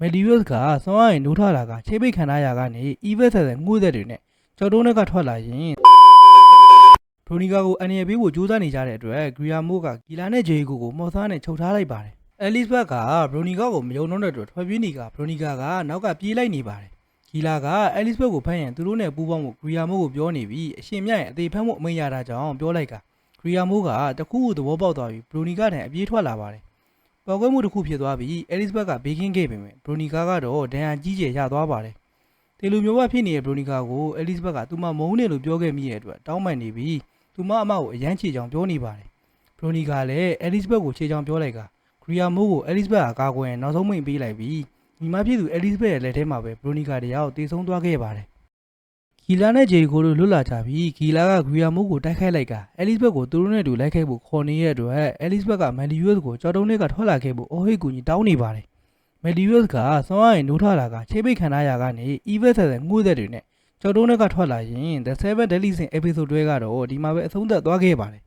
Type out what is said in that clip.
Medius ကစောရရင်နိုးထလာကခြေပိတ်ခံထားရကနေ evil ဆက်ဆက်ငှိုးသက်တွေနဲ့ကြောက်တုံးတွေကထွက်လာရင်ဘရိုနီကာကိုအနေရပေးဖို့ကြိုးစားနေကြတဲ့အတွက်ဂရီယာမိုးကဂီလာနဲ့ဂျေရီကိုမော်ဆာနဲ့ချုပ်ထားလိုက်ပါတယ်။ အဲလစ်ဘတ်ကဘရိုနီကာကိုမယုံတော့တဲ့အတွက်ထွက်ပြေးနေကဘရိုနီကာကနောက်ကပြေးလိုက်နေပါတယ်။ဂီလာကအဲလစ်ဘတ်ကိုဖမ်းရင်သူတို့နဲ့ပူးပေါင်းဖို့ဂရီယာမိုးကိုပြောနေပြီးအရှင်မြတ်ရဲ့အသေးဖမ်းမှုအမိန့်ရတာကြောင့်ပြောလိုက်ကဂရီယာမိုးကတခုခုသဘောပေါက်သွားပြီးဘရိုနီကာထံအပြေးထွက်လာပါတယ်။ပေါက်ကွဲမှုတစ်ခုဖြစ်သွားပြီးအဲလစ်ဘတ်ကဘေးကင်းခဲ့ပေမဲ့ဘရိုနီကာကတော့ဒဏ်ရာကြီးကျယ်ရသွားပါတယ်။တေလူမျိုးဝဖြစ်နေတဲ့ဘရိုနီကာကိုအဲလစ်ဘတ်ကသူမမုန်းတယ်လို့ပြောခဲ့မိတဲ့အတွက်တောင်းပန်နေပြီးသူမအမကိုအရန်ချေချောင်ပြောနေပါတယ်။ဘရိုနီကာလည်းအဲလစ်ဘတ်ကိုချေချောင်ပြောလိုက်ကဂရီယာမိုးကိုအဲလစ်ဘတ်ကကာကွယ်နောက်ဆုံးမိန့်ပေးလိုက်ပြီးညီမဖြစ်သူအဲလစ်ဘတ်ရဲ့လက်ထဲမှာပဲဘရိုနီကာတယောက်တေဆုံးသွားခဲ့ပါတယ်။ဂီလာနဲ့ဂျေရီကိုတို့လွတ်လာကြပြီးဂီလာကဂရီယာမိုးကိုတိုက်ခိုက်လိုက်ကအဲလစ်ဘတ်ကိုသူတို့နဲ့တူလိုက်ခဲ့ဖို့ခေါ်နေတဲ့အတွက်အဲလစ်ဘတ်ကမန်ဒီယွတ်ကိုကြောက်တုံးတွေကထွက်လာခဲ့ဖို့အော်ဟစ်ကူညီတောင်းနေပါတယ်။မန်ဒီယွတ်ကစောရရင်နိုးထလာကခြေပိတ်ခံထားရကနေ evil ဆက်ဆက်ငှိုးသက်တွေနဲ့ကြောက်တုံးတွေကထွက်လာရင် The 7 Deadly Sin episode တွေကတော့ဒီမှာပဲအဆုံးသတ်သွားခဲ့ပါတယ်